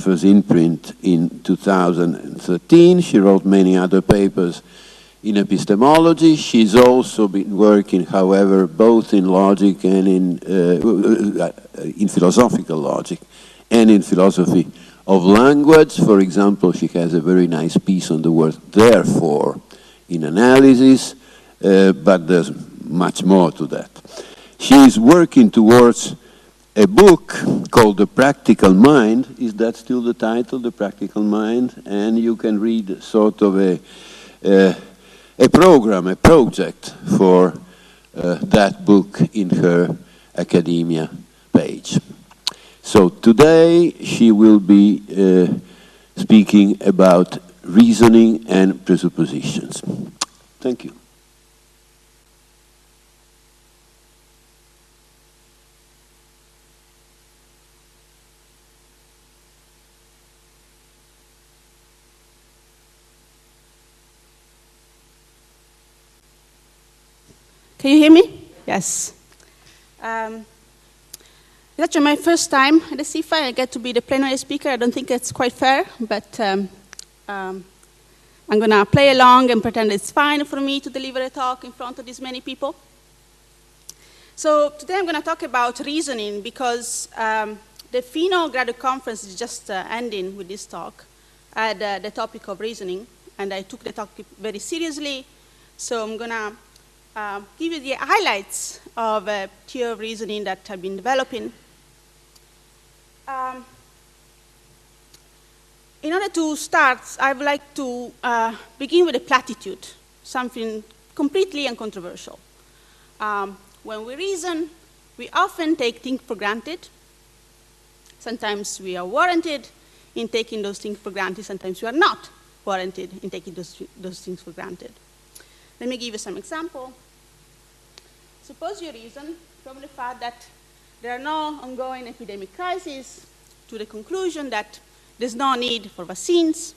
first imprint in 2013. She wrote many other papers in epistemology. She's also been working, however, both in logic and in philosophical logic and in philosophy of language. For example, she has a very nice piece on the word therefore in analysis, but there's much more to that. She is working towards a book called The Practical Mind. Is that still the title, The Practical Mind? And you can read sort of a program, a project for that book in her academia page. So today she will be speaking about reasoning and presuppositions. Thank you. Can you hear me? Yes. It's actually my first time at the SIFA. I get to be the plenary speaker. I don't think it's quite fair, but I'm going to play along and pretend it's fine for me to deliver a talk in front of this many people. So today I'm going to talk about reasoning because the FINO graduate conference is just ending with this talk. I had the topic of reasoning, and I took the topic very seriously. So I'm going to give you the highlights of a theory of reasoning that I've been developing. In order to start, I would like to begin with a platitude, something completely uncontroversial. When we reason, we often take things for granted. Sometimes we are warranted in taking those things for granted. Sometimes we are not warranted in taking those things for granted. Let me give you some example. Suppose you reason from the fact that there are no ongoing epidemic crises to the conclusion that there's no need for vaccines.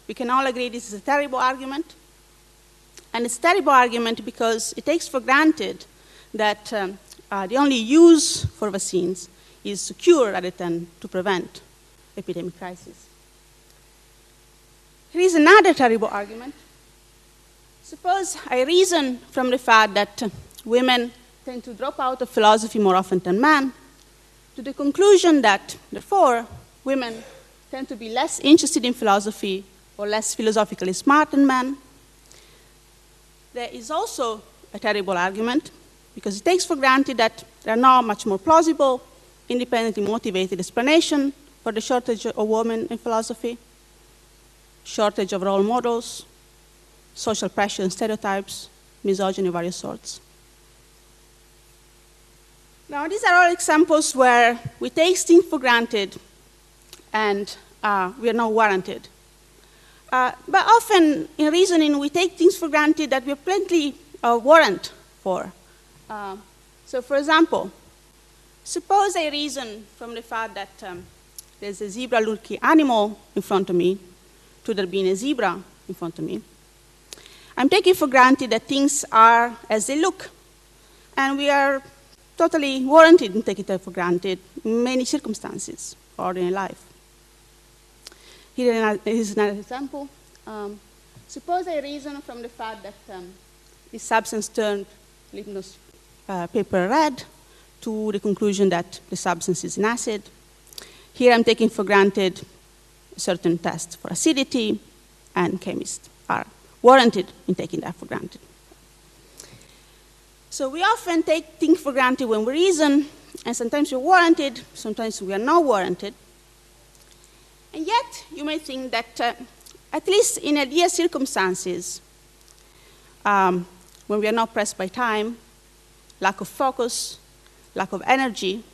We can all agree this is a terrible argument. And it's a terrible argument because it takes for granted that the only use for vaccines is to cure rather than to prevent epidemic crises. Here is another terrible argument. Suppose I reason from the fact that women tend to drop out of philosophy more often than men, to the conclusion that, therefore, women tend to be less interested in philosophy or less philosophically smart than men. There is also a terrible argument because it takes for granted that there are now much more plausible, independently motivated explanations for the shortage of women in philosophy, shortage of role models, social pressure and stereotypes, misogyny of various sorts. Now, these are all examples where we take things for granted and we are not warranted. But often in reasoning, we take things for granted that we have plenty of warrant for. So for example, suppose I reason from the fact that there's a zebra-looking animal in front of me to there being a zebra in front of me. I'm taking for granted that things are as they look, and we are totally warranted in taking that for granted in many circumstances of ordinary life. Here is another example. Suppose I reason from the fact that this substance turned litmus paper red to the conclusion that the substance is an acid. Here I'm taking for granted certain tests for acidity, and chemists are warranted in taking that for granted. So we often take things for granted when we reason, and sometimes we're warranted, sometimes we are not warranted. And yet, you may think that at least in ideal circumstances, when we are not pressed by time, lack of focus, lack of energy,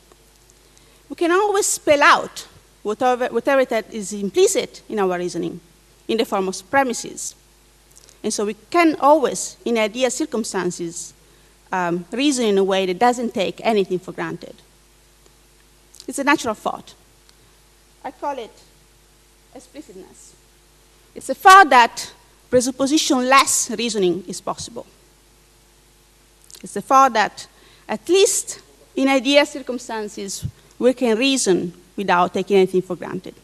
we can always spell out whatever that is implicit in our reasoning in the form of premises. And so we can always, in ideal circumstances, reason in a way that doesn't take anything for granted. It's a natural thought. I call it explicitness. It's a thought that presupposition-less reasoning is possible. It's a thought that, at least in ideal circumstances, we can reason without taking anything for granted.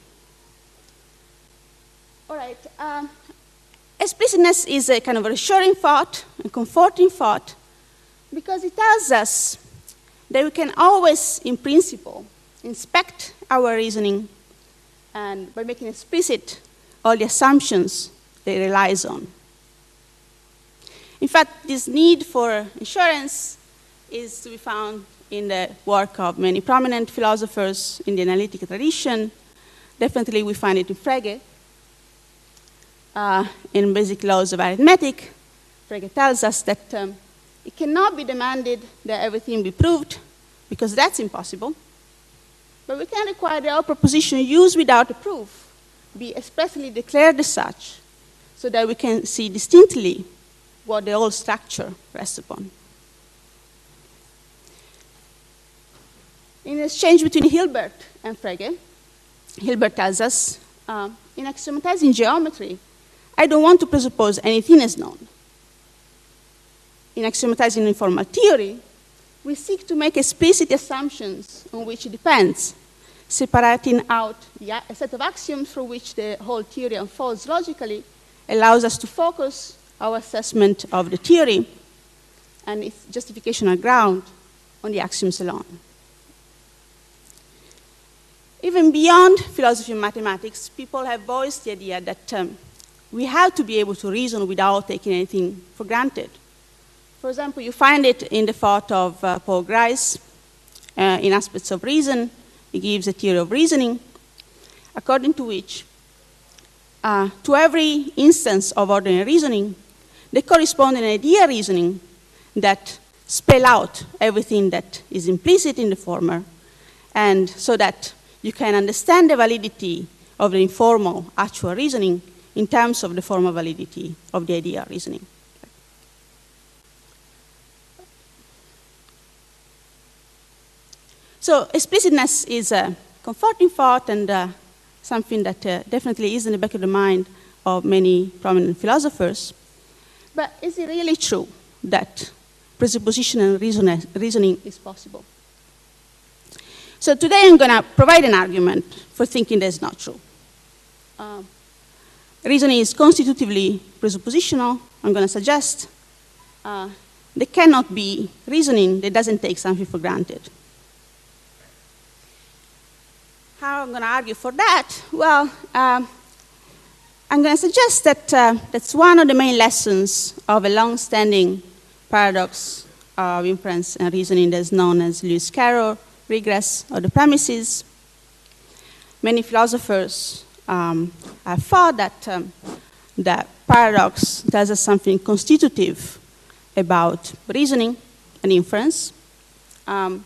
explicitness is a kind of a reassuring thought, a comforting thought, because it tells us that we can always, in principle, inspect our reasoning and by making explicit all the assumptions that it relies on. In fact, this need for assurance is to be found in the work of many prominent philosophers in the analytic tradition. Definitely we find it in Frege. In Basic Laws of Arithmetic, Frege tells us that it cannot be demanded that everything be proved, because that's impossible. But we can require that all proposition used without a proof be expressly declared as such, so that we can see distinctly what the whole structure rests upon. In exchange between Hilbert and Frege, Hilbert tells us, in axiomatizing geometry, I don't want to presuppose anything as known. In axiomatizing informal theory, we seek to make explicit assumptions on which it depends, separating out a set of axioms from which the whole theory unfolds logically, allows us to focus our assessment of the theory and its justificational ground on the axioms alone. Even beyond philosophy and mathematics, people have voiced the idea that we have to be able to reason without taking anything for granted. For example, you find it in the thought of Paul Grice in Aspects of Reason. He gives a theory of reasoning, according to which to every instance of ordinary reasoning, they correspond an idea reasoning that spell out everything that is implicit in the former, and so that you can understand the validity of the informal actual reasoning in terms of the formal validity of the idea reasoning. So explicitness is a comforting thought and something that definitely is in the back of the mind of many prominent philosophers. But is it really true that presupposition and reasoning is possible? So today I'm going to provide an argument for thinking that's not true. Reasoning is constitutively presuppositional. I'm going to suggest there cannot be reasoning that doesn't take something for granted. How I'm going to argue for that? Well, I'm going to suggest that that's one of the main lessons of a long-standing paradox of inference and reasoning that's known as Lewis Carroll regress of the premises. Many philosophers have thought that that paradox tells us something constitutive about reasoning and inference. Oh,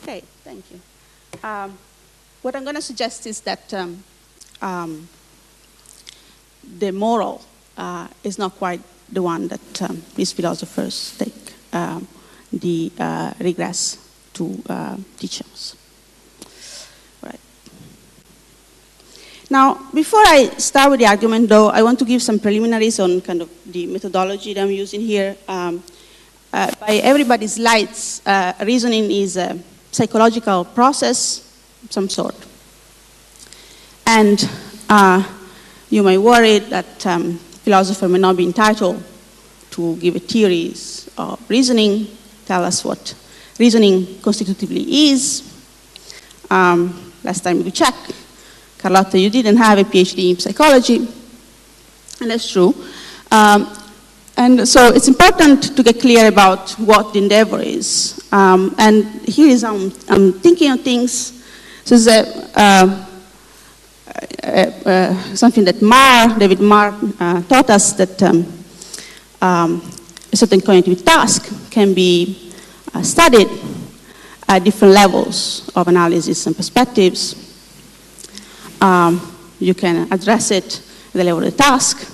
okay, thank you. What I'm going to suggest is that the moral is not quite the one that these philosophers take the regress to teach us. Right. Now, before I start with the argument, though, I want to give some preliminaries on kind of the methodology that I'm using here. By everybody's lights, reasoning is a psychological process of some sort. And you may worry that philosopher may not be entitled to give theories of reasoning, tell us what reasoning constitutively is. Last time we checked, Carlotta, you didn't have a PhD in psychology, and that's true. And so it's important to get clear about what the endeavor is. And here is how I'm thinking of things. So there's something that David Marr taught us, that a certain cognitive task can be studied at different levels of analysis and perspectives. You can address it at the level of the task.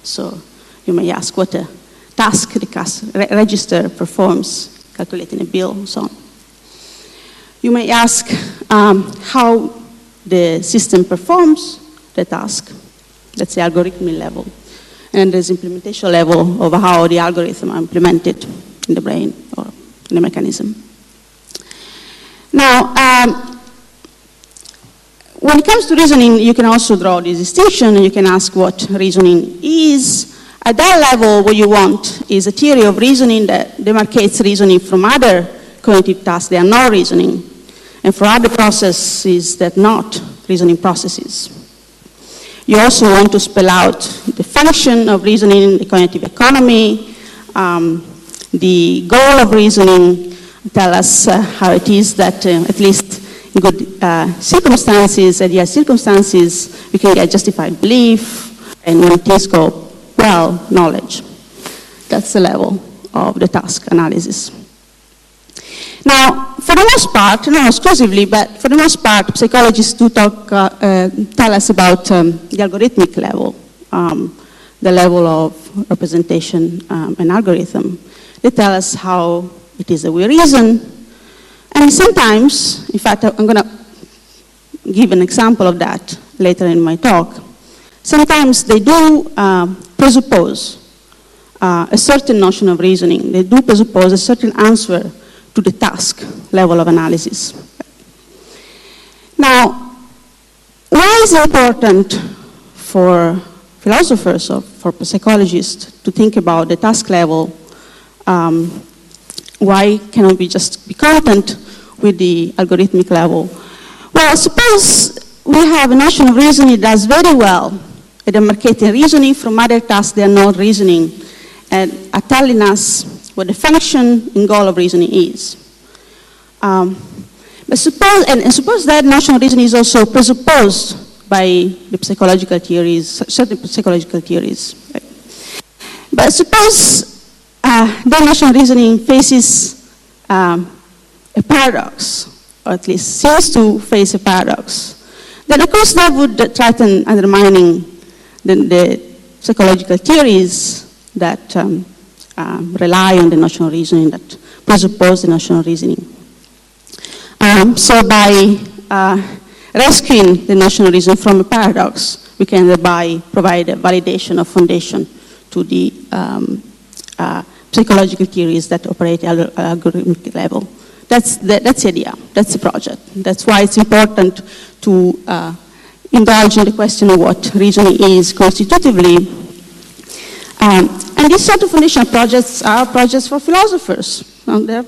So you may ask what a task the register performs, calculating a bill, and so on. You may ask how the system performs the task. That's the algorithmic level. And there's implementation level of how the algorithm are implemented in the brain or in the mechanism. Now, when it comes to reasoning, you can also draw this distinction, and you can ask what reasoning is. At that level, what you want is a theory of reasoning that demarcates reasoning from other cognitive tasks that are not reasoning, and for other processes that are not reasoning processes. You also want to spell out the function of reasoning, the cognitive economy, the goal of reasoning, tell us how it is that at least in good circumstances, ideal circumstances, we can get justified belief, and when things go well, knowledge. That's the level of the task analysis. Now, for the most part, not exclusively, but for the most part, psychologists do tell us about the algorithmic level, the level of representation and algorithm. They tell us how it is that we reason, and sometimes, in fact, I'm going to give an example of that later in my talk. Sometimes they do presuppose a certain notion of reasoning. They do presuppose a certain answer to the task level of analysis. Now, why is it important for philosophers or for psychologists to think about the task level? Why cannot we just be content with the algorithmic level? Well, suppose we have a notion of reasoning that does very well at demarcating reasoning from other tasks that are not reasoning, and are telling us what the function and goal of reasoning is. But suppose that notion of reasoning is also presupposed by the psychological theories, certain psychological theories. Right? But suppose that notion of reasoning faces a paradox, or at least seems to face a paradox. Then, of course, that would threaten undermining the psychological theories that rely on the notion of reasoning, that presuppose the notion of reasoning. So by rescuing the notion of reason from a paradox, we can thereby provide a validation of foundation to the psychological theories that operate at algorithmic level. That's the idea. That's the project. That's why it's important to indulge in the question of what reasoning is constitutively. And these sort of foundational projects are projects for philosophers. They're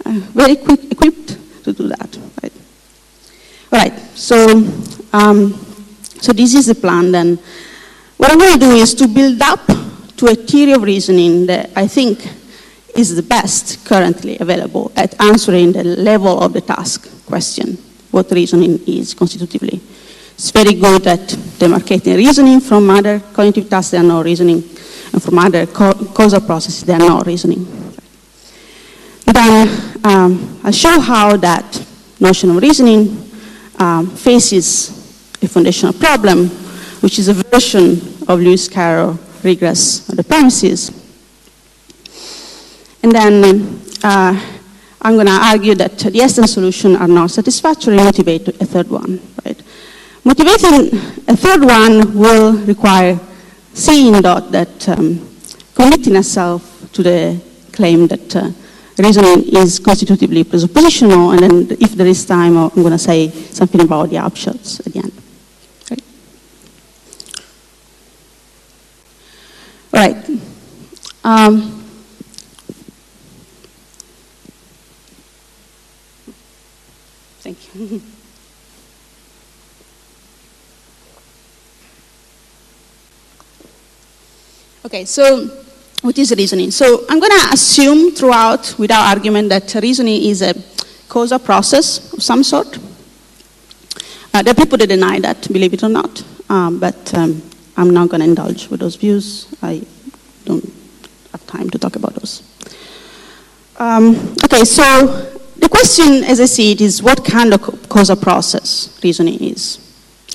very equipped to do that. Right? All right. So this is the plan then. What I'm going to do is to build up to a theory of reasoning that I think is the best currently available at answering the level of the task question, what reasoning is constitutively. It's very good at demarcating reasoning from other cognitive tasks that are not reasoning, and from other causal processes that are not reasoning. Then I'll show how that notion of reasoning faces a foundational problem, which is a version of Lewis Carroll regress of the premises. And then I'm going to argue that the Eston solutions are not satisfactory and motivate a third one. Right? Motivating a third one will require seeing that committing ourselves to the claim that reasoning is constitutively presuppositional, and then if there is time, I'm going to say something about the upshots at the end. Okay. All right. Thank you. Okay, so what is reasoning? So I'm going to assume throughout, without argument, that reasoning is a causal process of some sort. There are people that deny that, believe it or not, but I'm not going to indulge with those views. I don't have time to talk about those. Okay, so the question, as I see it, is what kind of causal process reasoning is.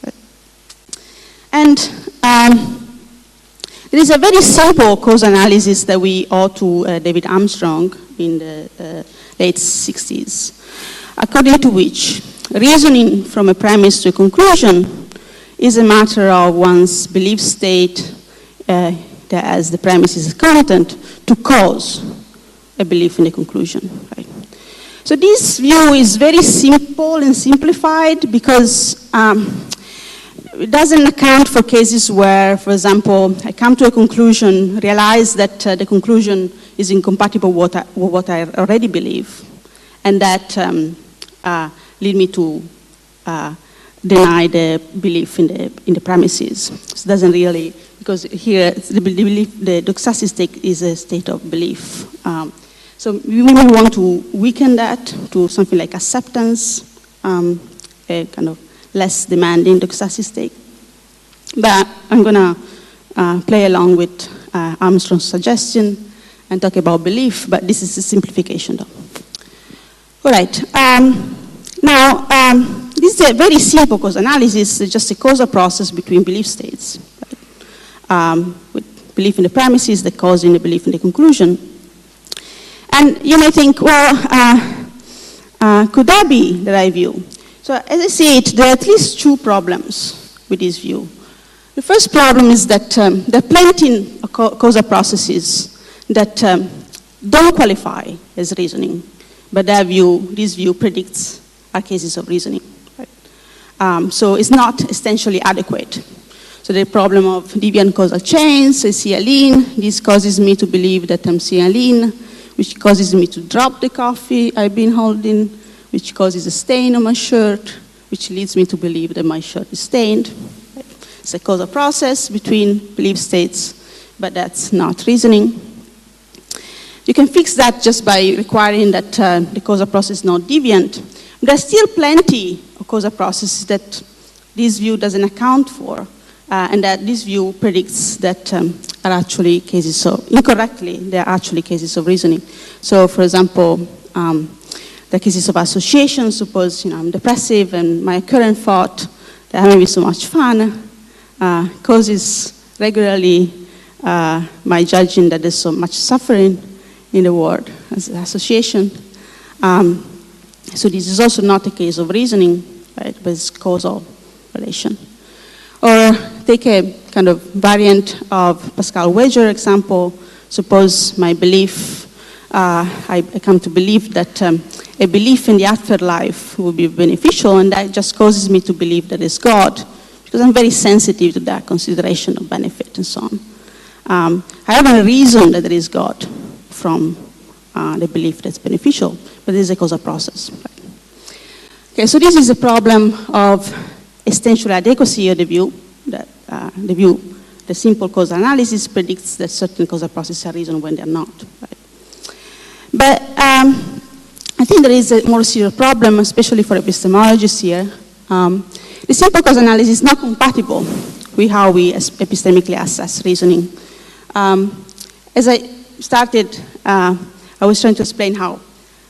Right? And there is a very simple causal analysis that we owe to David Armstrong in the late 60s, according to which reasoning from a premise to a conclusion is a matter of one's belief state that as the premise is content to cause a belief in the conclusion. Right? So this view is very simple and simplified because it doesn't account for cases where, for example, I come to a conclusion, realize that the conclusion is incompatible with what I already believe, and that lead me to deny the belief in the premises. So it doesn't really, because here the belief, the doxastic state is a state of belief. So we may want to weaken that to something like acceptance, a kind of less demanding doxastic state. But I'm going to play along with Armstrong's suggestion and talk about belief, but this is a simplification though. All right. Now, this is a very simple causal analysis. It's just a causal process between belief states. Right? With belief in the premises, the cause in the belief in the conclusion. And you may think, well, could that be the right view? So as I see it, there are at least two problems with this view. The first problem is that there are plenty of causal processes that don't qualify as reasoning, but this view predicts our cases of reasoning. Right? So it's not essentially adequate. So the problem of deviant causal chains, I see a lean, this causes me to believe that I'm seeing a lean, which causes me to drop the coffee I've been holding, which causes a stain on my shirt, which leads me to believe that my shirt is stained. Right? It's a causal process between belief states, but that's not reasoning. You can fix that just by requiring that the causal process is not deviant. There's still plenty of causal processes that this view doesn't account for, and that this view predicts that are actually cases of, incorrectly, they are actually cases of reasoning. So, for example, the cases of association, suppose I'm depressive and my current thought that I'm having so much fun causes regularly my judging that there's so much suffering in the world as an association. So this is also not a case of reasoning, right, but it's causal relation. Or take a kind of variant of Pascal-Weger example. Suppose my belief, I come to believe that a belief in the afterlife will be beneficial, and that just causes me to believe that it's God, because I'm very sensitive to that consideration of benefit and so on. I have a reason that there is God from the belief that's beneficial, but it is a causal process. Right? Okay, so this is a problem of essential adequacy of the view, that the simple causal analysis predicts that certain causal processes are reason when they're not. Right? But I think there is a more serious problem, especially for epistemologists here. The simple causal analysis is not compatible with how we epistemically assess reasoning. As I started, I was trying to explain how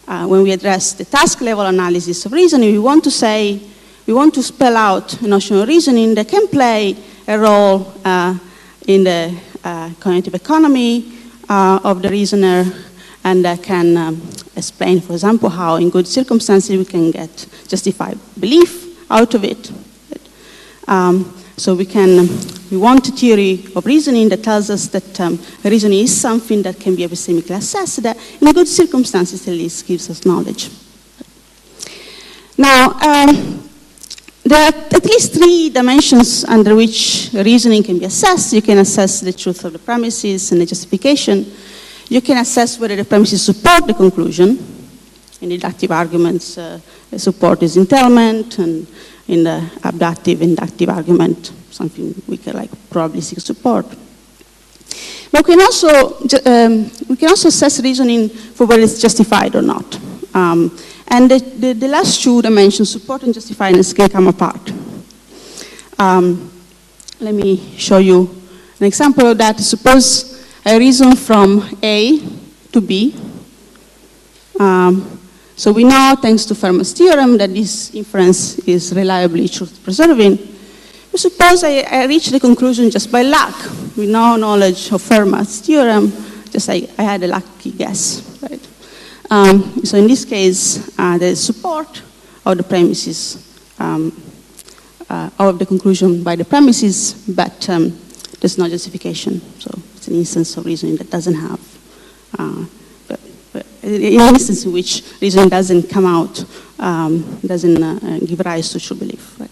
when we address the task level analysis of reasoning, we want to spell out a notion of reasoning that can play a role in the cognitive economy of the reasoner, and that can explain, for example, how in good circumstances we can get justified belief out of it. So we want a theory of reasoning that tells us that reasoning is something that can be epistemically assessed, that in good circumstances at least gives us knowledge. Now, there are at least three dimensions under which reasoning can be assessed. You can assess the truth of the premises and the justification. You can assess whether the premises support the conclusion. In deductive arguments, the support is entailment, and in the abductive, inductive argument, something weaker like probabilistic support. But we can also assess reasoning for whether it's justified or not. And the last two dimensions, support and justifying, can come apart. Let me show you an example of that. Suppose I reason from A to B. So we know, thanks to Fermat's theorem, that this inference is reliably truth-preserving. But suppose I reach the conclusion just by luck, with no knowledge of Fermat's theorem, just I had a lucky guess, right? So in this case, there is support of the premises, of the conclusion by the premises, but there's no justification. So it's an instance of reasoning that doesn't have in an instance in which reasoning doesn't come out, doesn't give rise to true belief, right?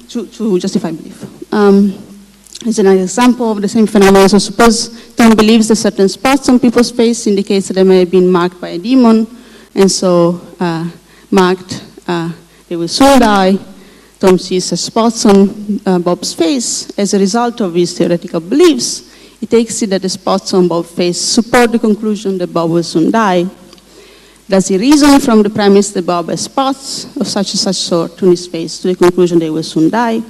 To justify belief. As an example of the same phenomenon, so suppose Tom believes that certain spots on people's face indicates that they may have been marked by a demon, and so marked, they will soon die. Tom sees the spots on Bob's face. As a result of his theoretical beliefs, he takes it that the spots on Bob's face support the conclusion that Bob will soon die. Does he reason from the premise that Bob has spots of such and such sort on his face to the conclusion that he will soon die?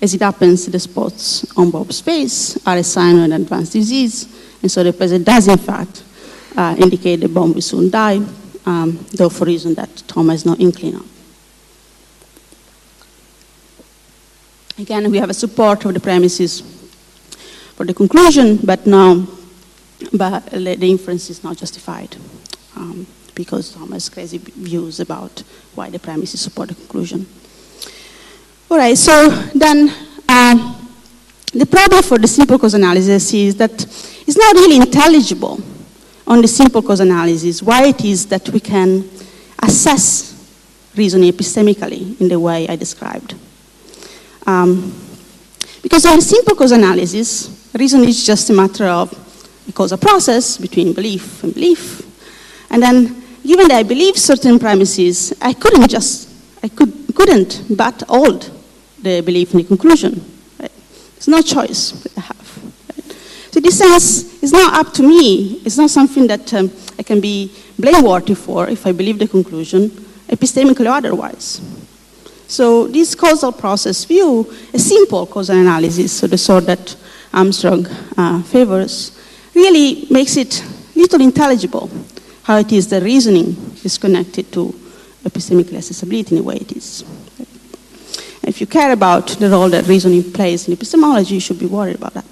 As it happens, the spots on Bob's face are a sign of an advanced disease, and so the present does, in fact, indicate that Bob will soon die, though for a reason that Tom has no inkling of. Again, we have a support of the premises for the conclusion, but the inference is not justified because Tom has crazy views about why the premises support the conclusion. All right, so then the problem for the simple cause analysis is that it's not really intelligible on the simple cause analysis why it is that we can assess reasoning epistemically in the way I described. Because on the simple cause analysis, reason is just a matter of a causal process between belief and belief. And then, given that I believe certain premises, I couldn't but hold the belief in the conclusion. Right? There's no choice that I have. Right? So in this sense, it's not up to me. It's not something that I can be blameworthy for if I believe the conclusion, epistemically or otherwise. So this causal process view, a simple causal analysis, so the sort that Armstrong favors, really makes it little intelligible how it is that reasoning is connected to epistemic accessibility in the way it is. If you care about the role that reasoning plays in epistemology, you should be worried about that.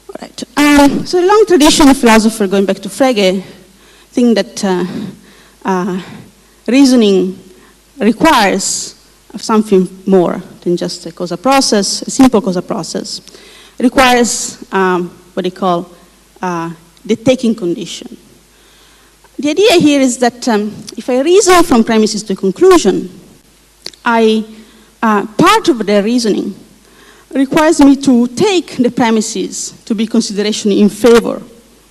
All right. So the long tradition of philosophers, going back to Frege, think that reasoning requires something more than just a causal process, a simple causal process. It requires what they call the taking condition. The idea here is that if I reason from premises to conclusion, part of the reasoning requires me to take the premises to be consideration in favor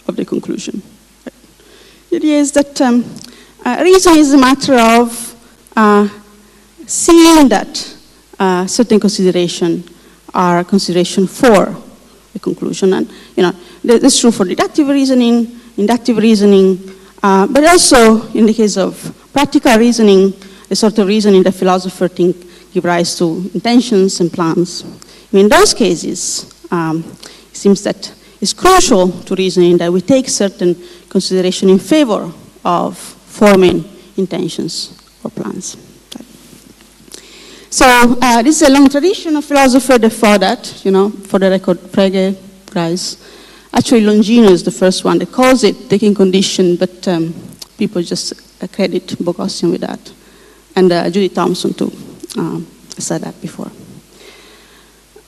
of the conclusion. The idea is that reason is a matter of seeing that certain consideration are consideration for the conclusion. And that's true for deductive reasoning, inductive reasoning, but also in the case of practical reasoning, the sort of reasoning that philosophers think give rise to intentions and plans. In those cases, it seems that it's crucial to reasoning that we take certain consideration in favor of forming intentions or plans. So this is a long tradition of philosophers that thought that, for the record, Frege, guys. Actually, Longino is the first one that calls it taking condition, but people just credit Bogossian with that. And Judy Thompson, too, said that before.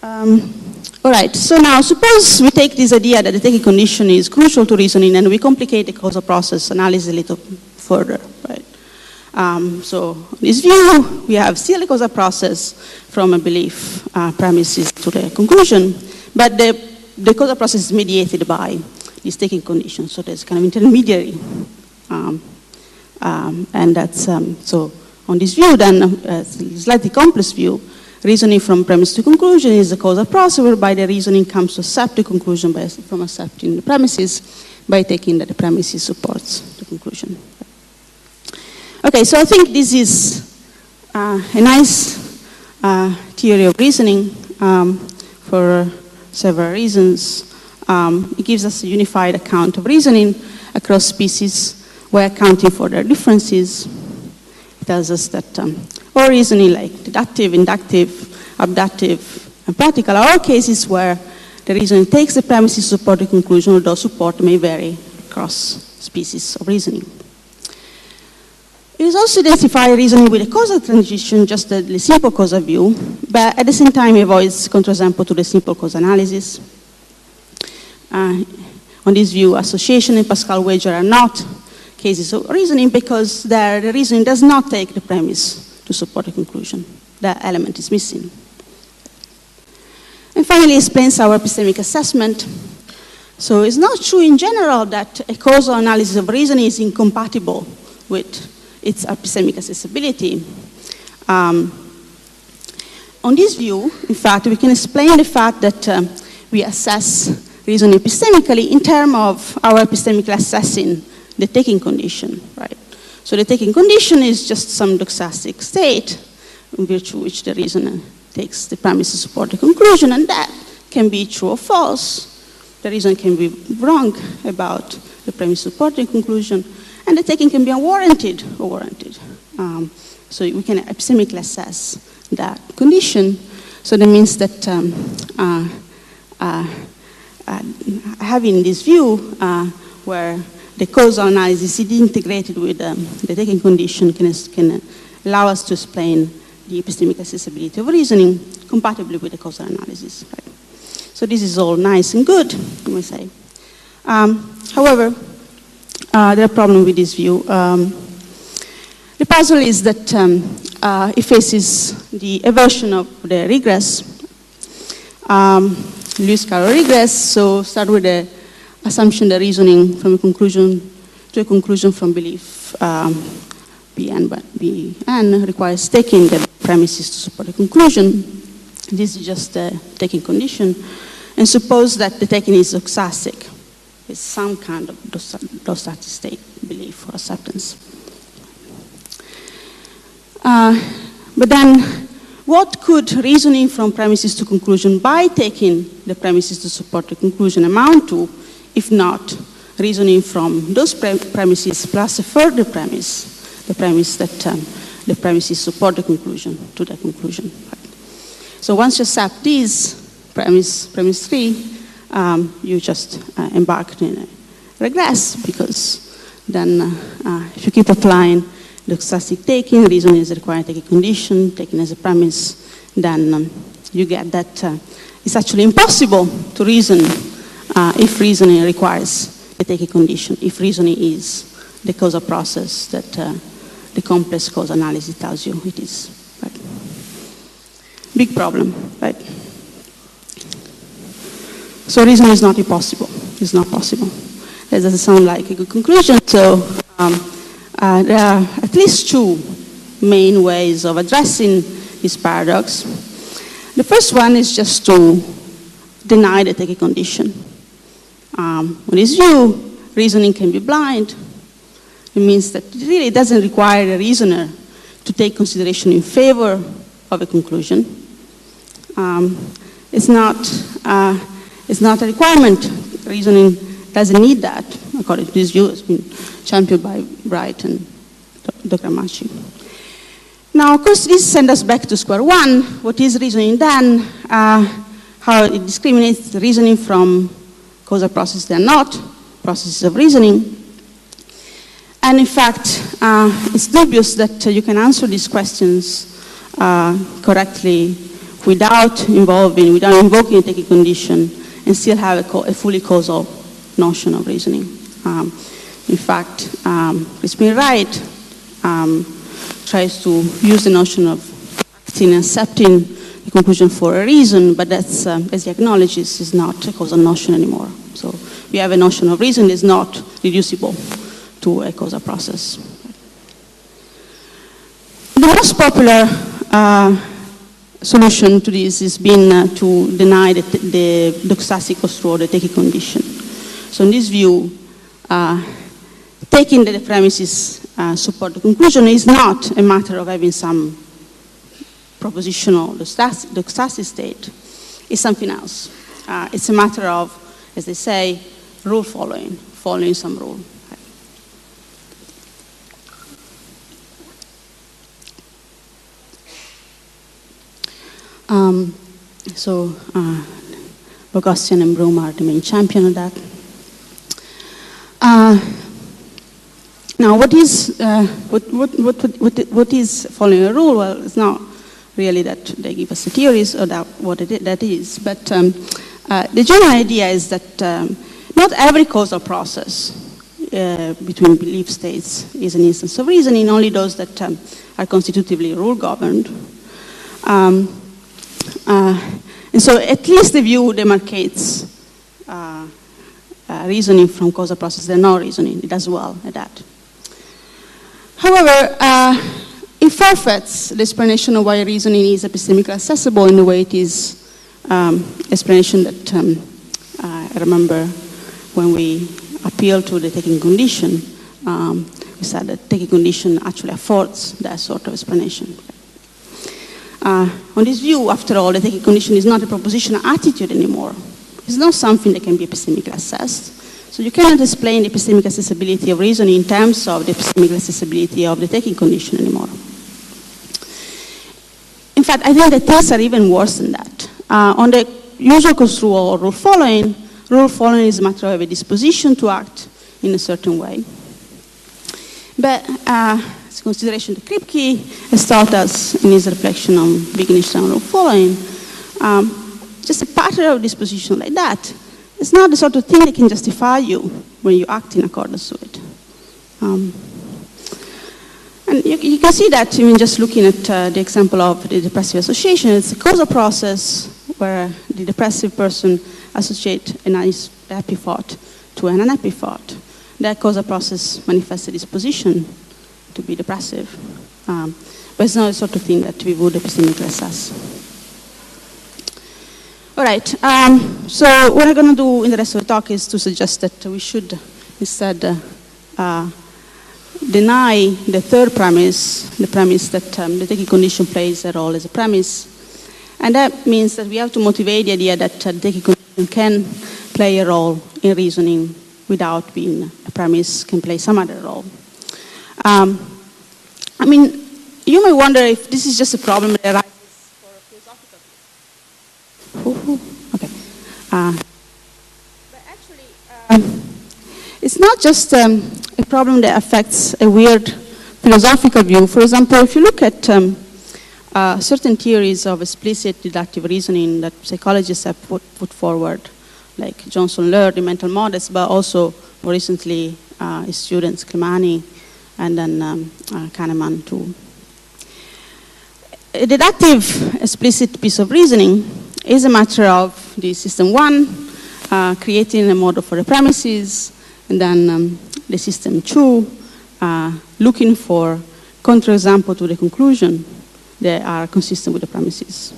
All right, so now suppose we take this idea that the taking condition is crucial to reasoning and we complicate the causal process analysis a little further, right? So in this view, we have still a causal process from a belief premises to the conclusion, but the causal process is mediated by this taking condition, so there's kind of intermediary. And that's, so on this view then, a slightly complex view, reasoning from premise to conclusion is a causal process whereby the reasoning comes to accept the conclusion from accepting the premises by taking that the premises supports the conclusion. Okay, so I think this is a nice theory of reasoning for several reasons. It gives us a unified account of reasoning across species while accounting for their differences. It tells us that all reasoning, like deductive, inductive, abductive, and practical, are all cases where the reasoning takes the premises to support the conclusion, although support may vary across species of reasoning. It is also identified reasoning with a causal transition, just the simple causal view, but at the same time avoids counterexample to the simple causal analysis. on this view, association and Pascal wager are not cases of reasoning because there the reasoning does not take the premise to support a conclusion. The element is missing. And finally, explains our epistemic assessment. So it's not true in general that a causal analysis of reasoning is incompatible with its epistemic accessibility. On this view, in fact, we can explain the fact that we assess reasoning epistemically in terms of our epistemically assessing the taking condition, right? So the taking condition is just some doxastic state in virtue of which the reasoner takes the premise to support the conclusion, and that can be true or false. The reason can be wrong about the premise supporting conclusion, and the taking can be unwarranted or warranted. So we can epistemically assess that condition. So that means that having this view where the causal analysis is integrated with the taking condition can allow us to explain the epistemic accessibility of reasoning compatibly with the causal analysis. Right? So this is all nice and good, you may say. However, there are problems with this view. The puzzle is that it faces the aversion of the regress, Lewis Carroll regress. So start with the assumption that reasoning from a conclusion to a conclusion from belief Bn requires taking the premises to support a conclusion. This is just a taking condition. And suppose that the taking is doxastic. It's some kind of doxastic state, belief or acceptance. But then, what could reasoning from premises to conclusion by taking the premises to support the conclusion amount to, if not reasoning from those premises plus a further premise, the premise that the premises support the conclusion to the conclusion. So once you accept this premise 3, you just embarked in a regress, because then if you keep applying the doxastic taking, reasoning is required to take a condition, taken as a premise, then you get that it's actually impossible to reason if reasoning requires to take a condition, if reasoning is the causal process that the complex causal analysis tells you it is. Right? Big problem, right? So reasoning is not impossible. It's not possible. That doesn't sound like a good conclusion. So there are at least 2 main ways of addressing this paradox. The first one is just to deny the taking condition. With this view, reasoning can be blind. It means that it really doesn't require a reasoner to take consideration in favor of a conclusion. It's not a requirement. Reasoning doesn't need that, according to this view. It's been championed by Wright and Dr. Machi. Now, of course, this sends us back to square one. What is reasoning then? How it discriminates the reasoning from causal processes that are not processes of reasoning. And in fact, it's dubious that you can answer these questions correctly without invoking a taking condition and still have a fully causal notion of reasoning. In fact, Crispin Wright tries to use the notion of acting and accepting the conclusion for a reason, but that's, as he acknowledges, is not a causal notion anymore. So we have a notion of reason that is not reducible to a causal process. The most popular solution to this has been to deny the doxastic construe or the taking condition. So in this view, taking the premises support the conclusion is not a matter of having some propositional doxastic state. It's something else. It's a matter of, as they say, rule following some rule. So Boghossian and Broom are the main champion of that. Now, what is following a rule? Well, it's not really that they give us the theories or that is, but the general idea is that not every causal process between belief states is an instance of reasoning, only those that are constitutively rule-governed. And so at least the view demarcates reasoning from causal process. They're not reasoning. It does well at that. However, it forfeits the explanation of why reasoning is epistemically accessible in the way it is explanation that I remember when we appealed to the taking condition. We said that taking condition actually affords that sort of explanation. On this view, after all, the taking condition is not a propositional attitude anymore. It's not something that can be epistemically assessed. So you cannot explain the epistemic accessibility of reasoning in terms of the epistemic accessibility of the taking condition anymore. In fact, I think the tests are even worse than that. On the usual construal or rule following is a matter of a disposition to act in a certain way. But as consideration that Kripke has taught us in his reflection on Wittgenstein rule following, just a pattern of disposition like that is not the sort of thing that can justify you when you act in accordance with it. And you can see that even just looking at the example of the depressive association. It's a causal process where the depressive person associates a nice happy thought to an unhappy thought. That causal process manifests a disposition to be depressive. But it's not the sort of thing that we would epistemically assess. All right, so what I'm going to do in the rest of the talk is to suggest that we should instead deny the third premise, the premise that the taking condition plays a role as a premise. And that means that we have to motivate the idea that the taking condition can play a role in reasoning without being a premise, can play some other role. I mean, you may wonder if this is just a problem that arises for a philosophical view. Okay. But actually, it's not just a problem that affects a weird philosophical view. For example, if you look at certain theories of explicit deductive reasoning that psychologists have put forward, like Johnson Laird in mental models, but also more recently his students, Clemani, and then Kahneman too. A deductive explicit piece of reasoning is a matter of the system one creating a model for the premises, and then the system two looking for counterexample to the conclusion that are consistent with the premises.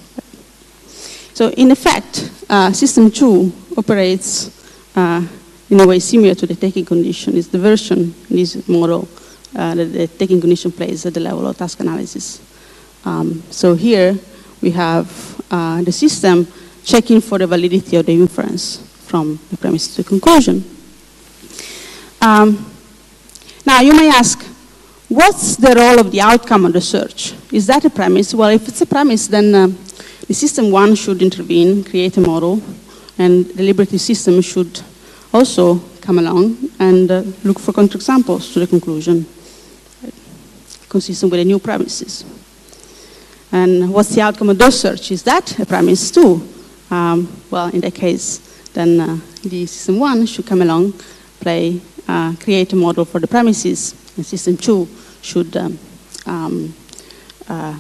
So in effect, system two operates in a way similar to the taking condition. It's the version in this model that the taking condition plays at the level of task analysis. So here we have the system checking for the validity of the inference from the premise to the conclusion. Now you may ask, what's the role of the outcome of the search? Is that a premise? Well, if it's a premise, then the system one should intervene, create a model, and the deliberative system should also come along and look for counterexamples to the conclusion, right, consistent with the new premises. And what's the outcome of those search? Is that a premise too? Well, in that case, then the system one should come along, create a model for the premises, and system two should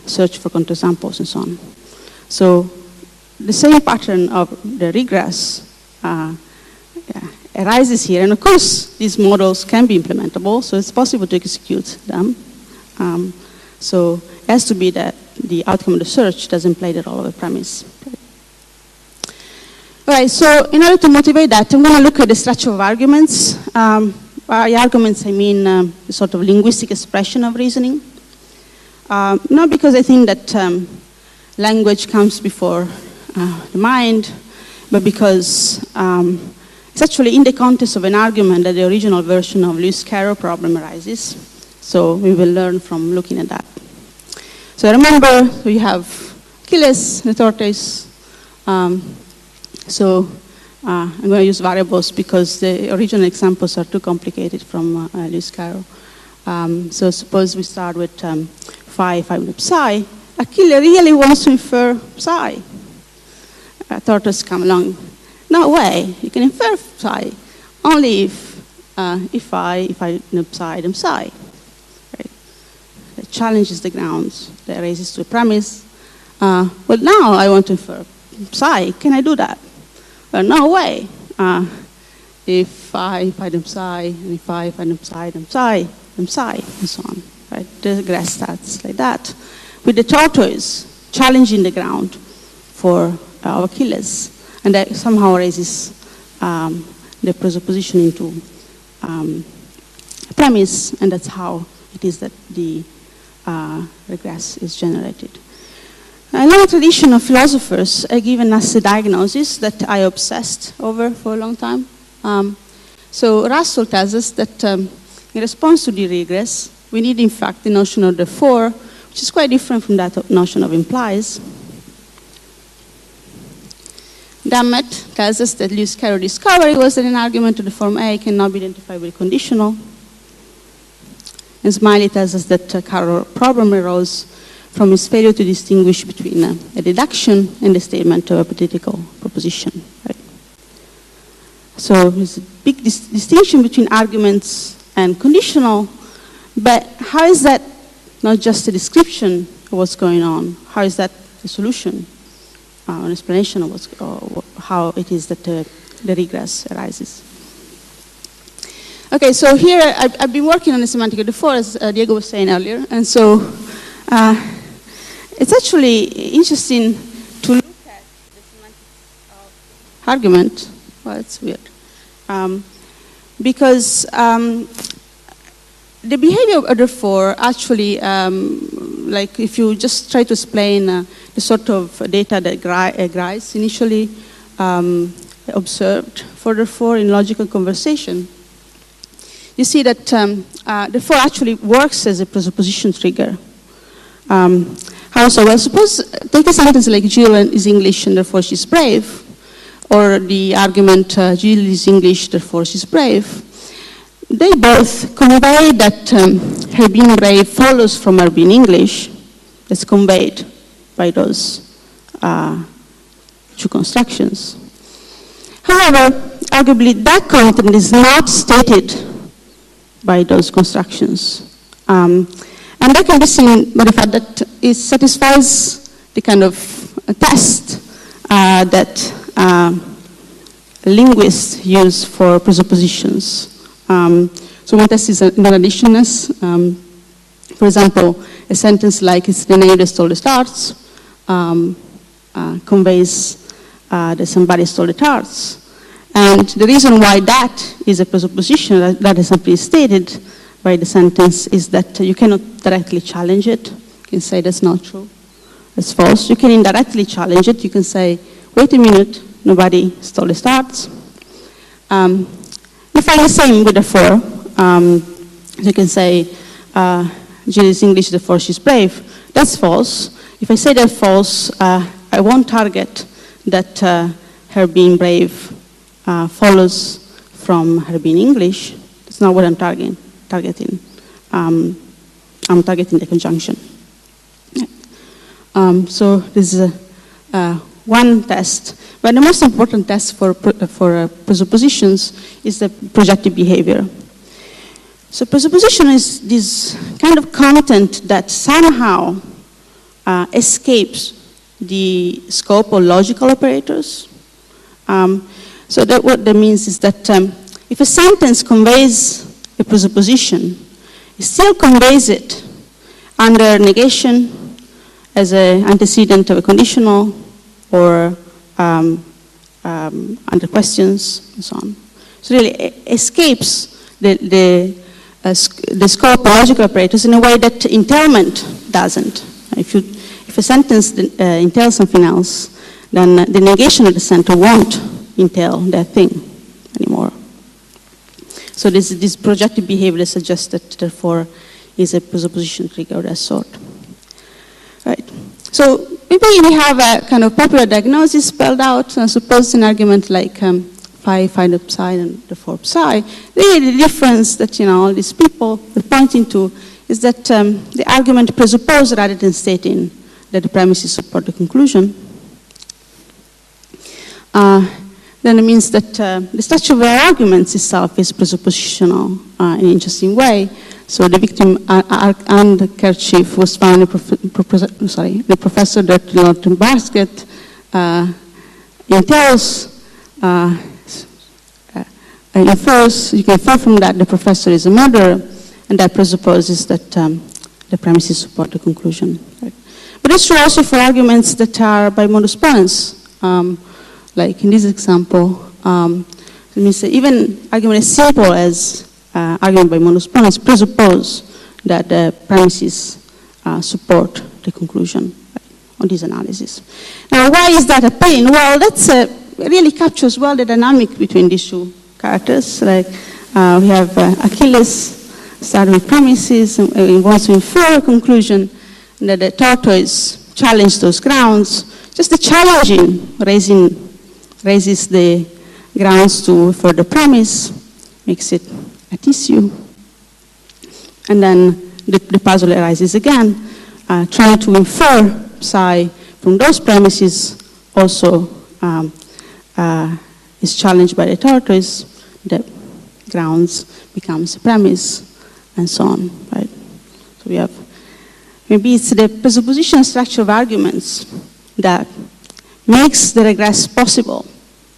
search for counterexamples and so on. So the same pattern of the regress arises here. And of course, these models can be implementable, so it's possible to execute them. So it has to be that the outcome of the search doesn't play the role of a premise. All right, so in order to motivate that, I'm going to look at the structure of arguments. By arguments, I mean the sort of linguistic expression of reasoning. Not because I think that language comes before the mind, but because it's actually in the context of an argument that the original version of Lewis Carroll problem arises. So we will learn from looking at that. So remember, we have Achilles, the tortoise. So I'm going to use variables because the original examples are too complicated from Lewis Carroll. So suppose we start with phi with psi. Achilles really wants to infer psi. Tortoise come along. No way, you can infer psi. only if I am psi, I'm psi. Right? That challenges the grounds, that raises to a premise. Well, now I want to infer psi. Can I do that? Well, no way. If I am psi, and if I am psi, I'm psi, I'm psi, and so on. Right? The regress starts like that. With the tortoise challenging the ground for our Achilles, and that somehow raises the presupposition into a premise, and that's how it is that the regress is generated. A long tradition of philosophers are given us a diagnosis that I obsessed over for a long time. So Russell tells us that in response to the regress, we need, in fact, the notion of the for, which is quite different from that notion of implies. Dammett tells us that Lewis Carroll's discovery was that an argument to the form A cannot be identified with conditional. And Smiley tells us that Carroll's problem arose from his failure to distinguish between a deduction and a statement of a hypothetical proposition. Right? So there's a big distinction between arguments and conditional, but how is that not just a description of what's going on? How is that a solution, an explanation of how it is that the regress arises? Okay, so here I've been working on the semantic before, as Diego was saying earlier, and so it's actually interesting to look at the semantic argument. Well, it's weird. Because the behavior of the for actually, like if you just try to explain the sort of data that Grice initially observed for the for in logical conversation, you see that the for actually works as a presupposition trigger. How so? Well, suppose, take a sentence like Jill is English and therefore she's brave, or the argument Jill is English, therefore she's brave. They both convey that her being brave follows from her being English. It's conveyed by those two constructions. However, arguably that content is not stated by those constructions. And that can be seen by the fact that it satisfies the kind of test that linguists use for presuppositions. So one test is non-additionness. For example, a sentence like "it's the name that stole the tarts" conveys that somebody stole the tarts. And the reason why that is a presupposition that is simply stated by the sentence is that you cannot directly challenge it. You can say that's not true, that's false. You can indirectly challenge it. You can say, wait a minute, nobody stole the tarts. You find the same with the for. You can say, Jill is English, therefore she's brave. That's false. If I say that's false, I won't target that her being brave follows from her being English. That's not what I'm targeting. I'm targeting the conjunction. So this is one test. But the most important test for presuppositions is the projective behavior. So presupposition is this kind of content that somehow escapes the scope of logical operators. So that what that means is that if a sentence conveys a presupposition, it still conveys it under negation as an antecedent of a conditional, or under questions and so on. So really escapes the scope of logical operators in a way that entailment doesn't. If a sentence entails something else, then the negation of the sentence won't entail that thing anymore. So this projective behavior suggests that therefore is a presupposition trigger of that sort. Right. So maybe we have a kind of popular diagnosis spelled out. Suppose an argument like phi, find up psi, and therefore psi. Really the difference that all these people are pointing to is that the argument presupposes rather than stating that the premises support the conclusion. then it means that the structure of our arguments itself is presuppositional in an interesting way. So the victim handkerchief was found in the professor that not in basket entails, infers, you can infer from that the professor is a murderer, and that presupposes that the premises support the conclusion. Right? But it's true also for arguments that are by modus ponens. Like in this example, it means that even argument as simple as argument by modus ponens presuppose that the premises support the conclusion on this analysis. Now, why is that a pain? Well, that's really captures well the dynamic between these two characters. Like we have Achilles starting with premises and he wants to infer a conclusion, and that the tortoise challenged those grounds. Just the challenging raises the grounds to further premise, makes it a tissue. And then the puzzle arises again, trying to infer psi from those premises also is challenged by the tortoise, the grounds becomes a premise, and so on, right? So we have, maybe it's the presupposition structure of arguments that makes the regress possible.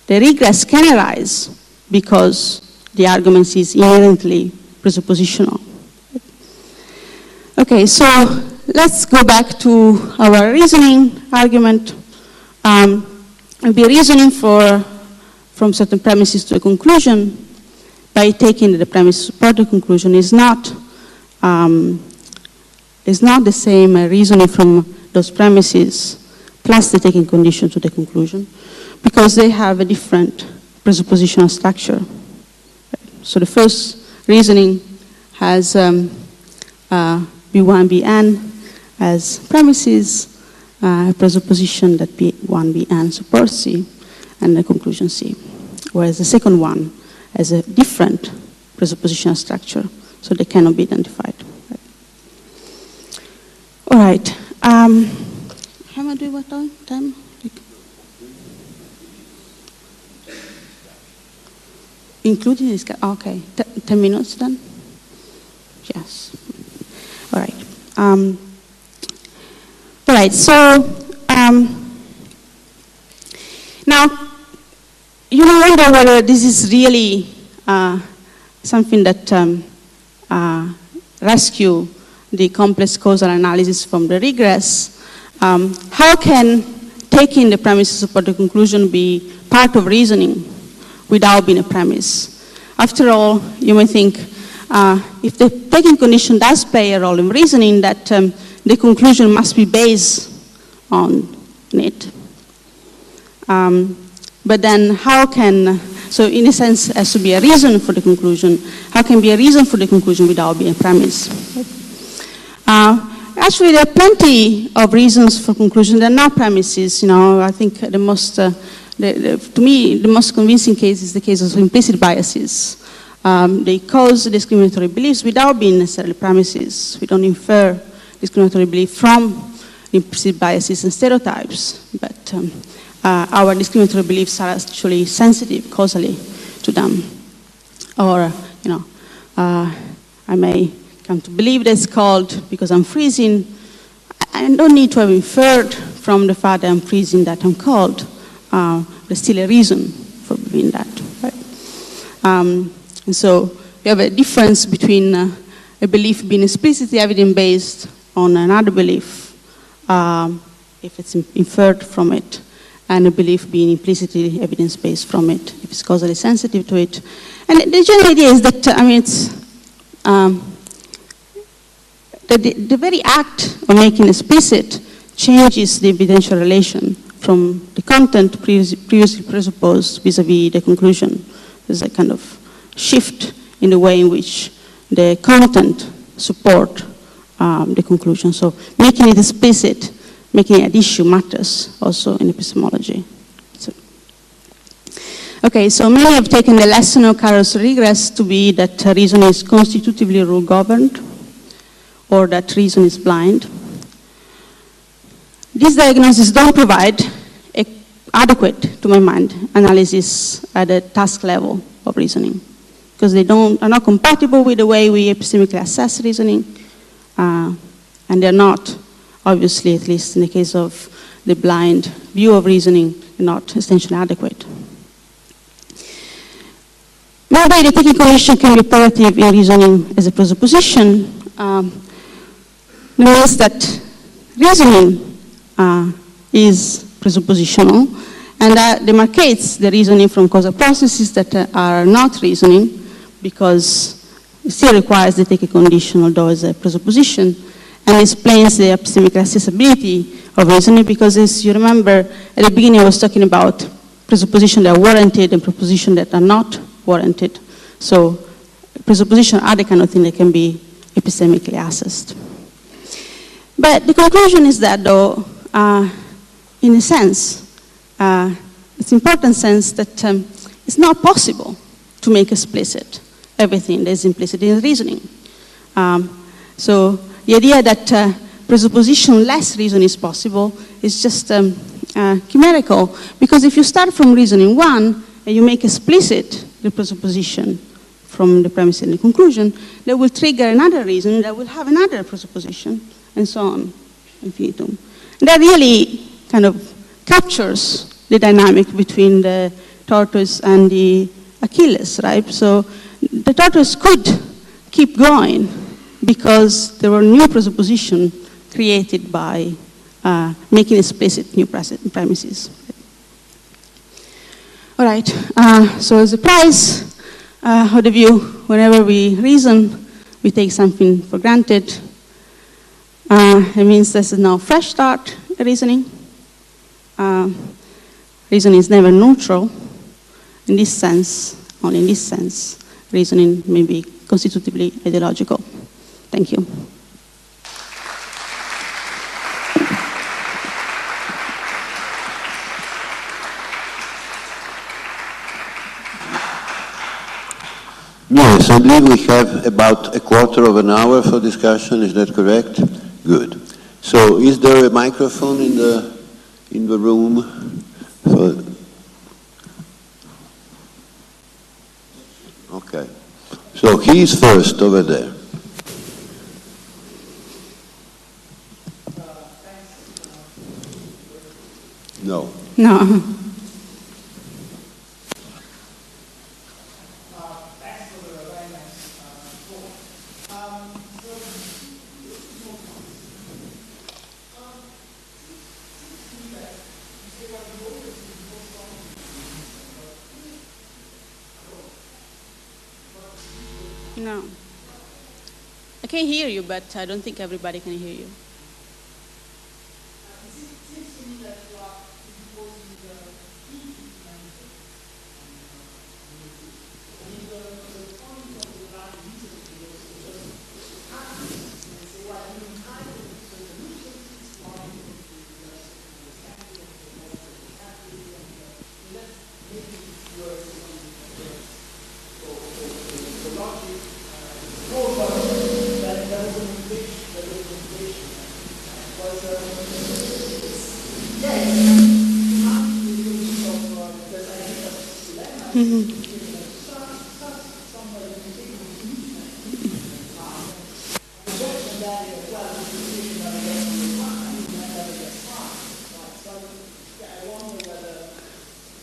The regress can arise because the argument is inherently presuppositional. Okay, so let's go back to our reasoning argument. We'll be reasoning from certain premises to a conclusion by taking the premise support the conclusion is not the same reasoning from those premises plus the taking condition to the conclusion, because they have a different presuppositional structure. So the first reasoning has B1, Bn as premises, a presupposition that B1, Bn supports C, and the conclusion C. Whereas the second one has a different presuppositional structure, so they cannot be identified. Right. All right. How much do we have time? Including this, okay, 10 minutes then? Yes. All right. All right, so now, you may wonder whether this is really something that rescue the complex causal analysis from the regress. How can taking the premises support the conclusion be part of reasoning without being a premise? After all, you may think, if the taking condition does play a role in reasoning, that the conclusion must be based on it. But then how can, so in a sense, it has to be a reason for the conclusion. How can be a reason for the conclusion without being a premise? Actually, there are plenty of reasons for conclusion. They're not premises. You know, I think the most, to me, the most convincing case is the case of implicit biases. They cause discriminatory beliefs without being necessarily premises. We don't infer discriminatory belief from implicit biases and stereotypes, but our discriminatory beliefs are actually sensitive causally to them. Or, you know, I may come to believe that it's cold because I'm freezing. I don't need to have inferred from the fact that I'm freezing that I'm cold. There's still a reason for believing that, right? And so we have a difference between a belief being explicitly evidence-based on another belief, if it's inferred from it, and a belief being implicitly evidence-based from it, if it's causally sensitive to it. And the general idea is that, I mean, it's the very act of making explicit changes the evidential relation from the content previously presupposed vis-a-vis the conclusion. There's a kind of shift in the way in which the content support the conclusion. So making it explicit, making it an issue matters also in epistemology. Okay, so many have taken the lesson of Carl's regress to be that reason is constitutively rule-governed, or that reason is blind. These diagnoses don't provide adequate, to my mind, analysis at a task level of reasoning, because they are not compatible with the way we epistemically assess reasoning, and they're not, obviously, at least in the case of the blind view of reasoning, not essentially adequate. Maybe the taking condition can be operative in reasoning as a presupposition, means that reasoning is presuppositional, and that demarcates the reasoning from causal processes that are not reasoning, because it still requires the taking condition, although as a presupposition, and explains the epistemic accessibility of reasoning, because as you remember, at the beginning I was talking about presuppositions that are warranted and propositions that are not warranted. So presuppositions are the kind of thing that can be epistemically assessed. But the conclusion is that, though, in a sense, it's an important sense that it's not possible to make explicit everything that is implicit in reasoning. So the idea that presupposition-less reasoning is possible is just chimerical, because if you start from reasoning one and you make explicit the presupposition from the premise and the conclusion, that will trigger another reason that will have another presupposition, and so on, infinitum. And that really kind of captures the dynamic between the tortoise and the Achilles, right? So the tortoise could keep going because there were new presuppositions created by making explicit new premises. All right, so as a price of the view, whenever we reason, we take something for granted. It means this is now fresh start reasoning. Reasoning is never neutral. In this sense, only in this sense, reasoning may be constitutively ideological. Thank you. Yes, I believe we have about a quarter of an hour for discussion. Is that correct? Good. So, is there a microphone in the room? Okay. So he's first over there. No. No. No. I can hear you, but I don't think everybody can hear you.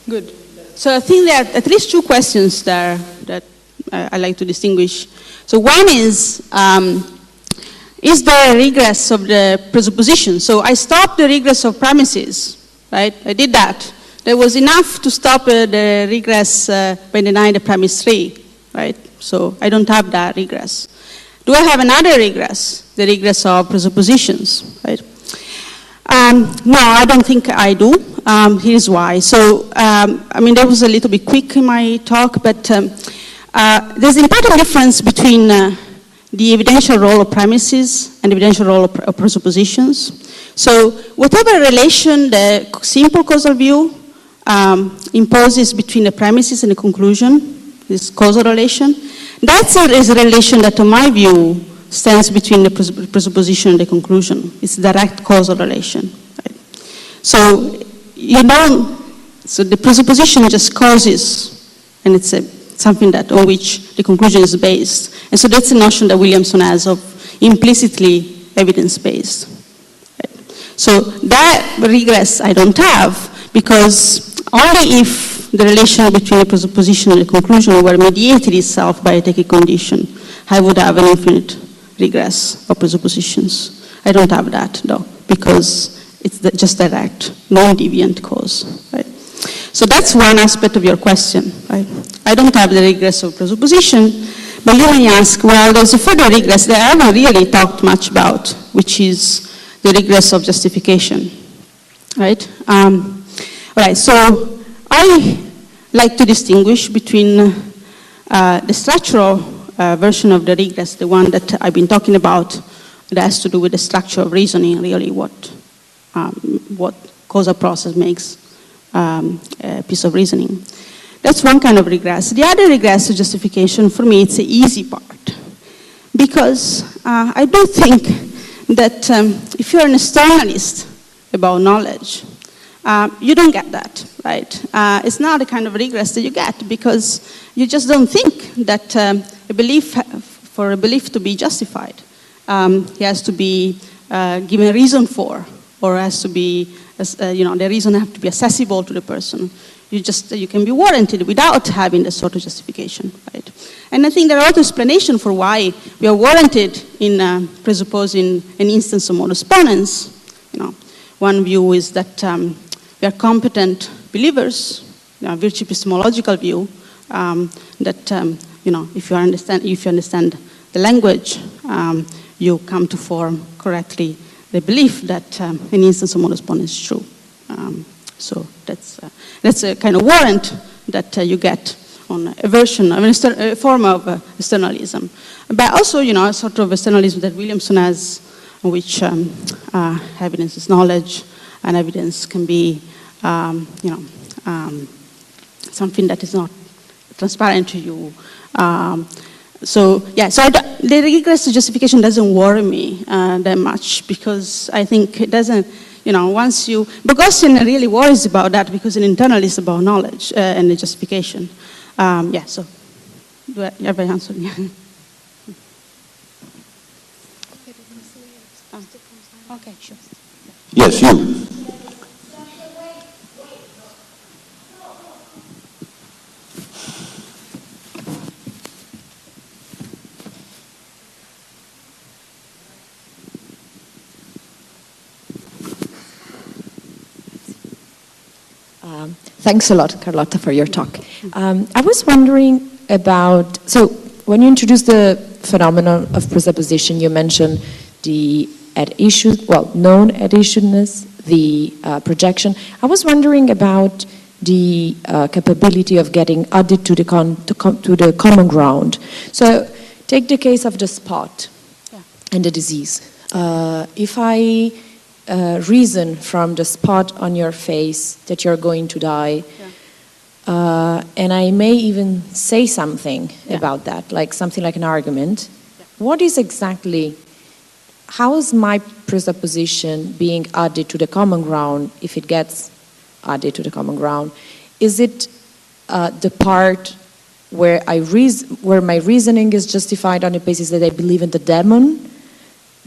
Good. So I think there are at least two questions there that I like to distinguish. So one is there a regress of the presupposition? So I stopped the regress of premises, right? I did that. There was enough to stop the regress by denying the premise 3, right? So I don't have that regress. Do I have another regress? The regress of presuppositions, right? No, I don't think I do. Here's why. So, I mean, that was a little bit quick in my talk, but there's an important difference between the evidential role of premises and the evidential role of presuppositions. So, whatever relation the simple causal view imposes between the premises and the conclusion, this causal relation, that's a relation that, in my view, stands between the presupposition and the conclusion. It's a direct causal relation. Right? So you don't So the presupposition just causes, and it's something that on which the conclusion is based. And so that's the notion that Williamson has of implicitly evidence-based. Right? So that regress I don't have, because only if the relation between the presupposition and the conclusion were mediated itself by a take condition, I would have an infinite regress of presuppositions. I don't have that, though, because it's just direct, non-deviant cause. Right? So that's one aspect of your question. Right? I don't have the regress of presupposition, but you may ask, well, there's a further regress that I haven't really talked much about, which is the regress of justification. Right? All right, so I like to distinguish between the structural version of the regress, the one that I've been talking about, that has to do with the structure of reasoning, really what causal process makes a piece of reasoning. That's one kind of regress. The other regress of justification, for me, it's the easy part. Because I do think that if you're an externalist about knowledge, you don't get that, right? It's not the kind of regress that you get because you just don't think that for a belief to be justified, it has to be given a reason for, or has to be, the reason has to be accessible to the person. You can be warranted without having the sort of justification, right? And I think there are other explanations for why we are warranted in presupposing an instance of modus ponens. One view is that we are competent believers, virtue epistemological view, that if you understand the language, you come to form correctly the belief that an instance of modus ponens is true. So that's a kind of warrant that you get on a version of a form of externalism. But also, a sort of externalism that Williamson has, in which evidence is knowledge, and evidence can be, something that is not transparent to you. So the regress to justification doesn't worry me that much, because I think it doesn't, Boghossian really worries about that because an internalist about knowledge and the justification. So have I answered? Okay, sure. Yes, you. Thanks a lot, Carlotta, for your talk. I was wondering about, so when you introduced the phenomenon of presupposition, you mentioned the known at issueness, the projection. I was wondering about the capability of getting added to the common ground. So take the case of the spot and the disease. If I reason from the spot on your face that you're going to die, and I may even say something about that, like something like an argument. What is exactly, how is my presupposition being added to the common ground if it gets added to the common ground? Is it the part where where my reasoning is justified on the basis that I believe in the demon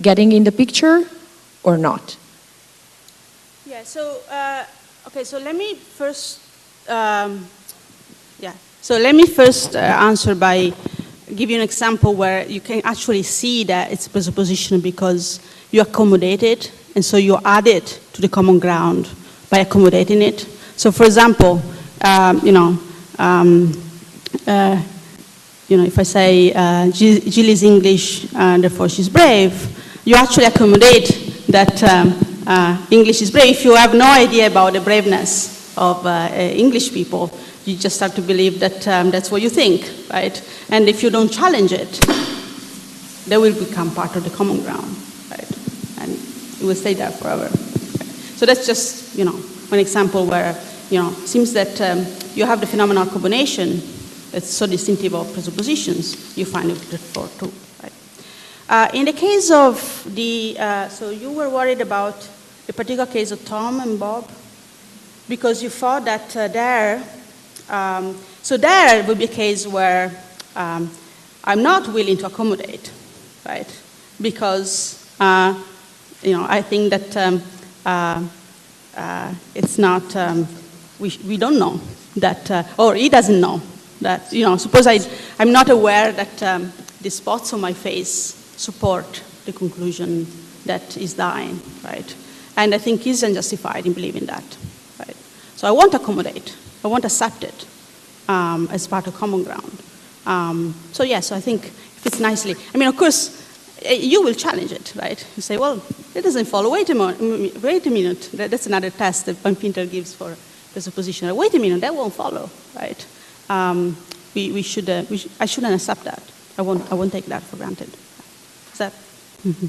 getting in the picture or not? Yeah, so, so let me first, answer by giving an example where you can actually see that it's presupposition because you accommodate it, and so you add it to the common ground by accommodating it. So, for example, if I say Jill is English, therefore she's brave, you actually accommodate that English is brave. If you have no idea about the braveness of English people, you just start to believe that that's what you think, right? And if you don't challenge it, they will become part of the common ground, right? And it will stay there forever. Right? So that's just, one example where, it seems that you have the phenomenal combination that's so distinctive of presuppositions, you find it for too, right? In the case of the, so you were worried about the particular case of Tom and Bob? because you thought that so there would be a case where I'm not willing to accommodate, right? Because I think that it's not. We don't know that, or he doesn't know that. Suppose I'm not aware that the spots on my face support the conclusion that is dying, right? And I think he's unjustified in believing that, right? So I won't accommodate. I won't accept it as part of common ground. So I think if it's nicely, of course, you will challenge it, right? You say, well, it doesn't follow. Wait a minute. That's another test that Van Pinter gives for presupposition. Wait a minute, that won't follow, right? I shouldn't accept that. I won't take that for granted. Is that? Mm-hmm.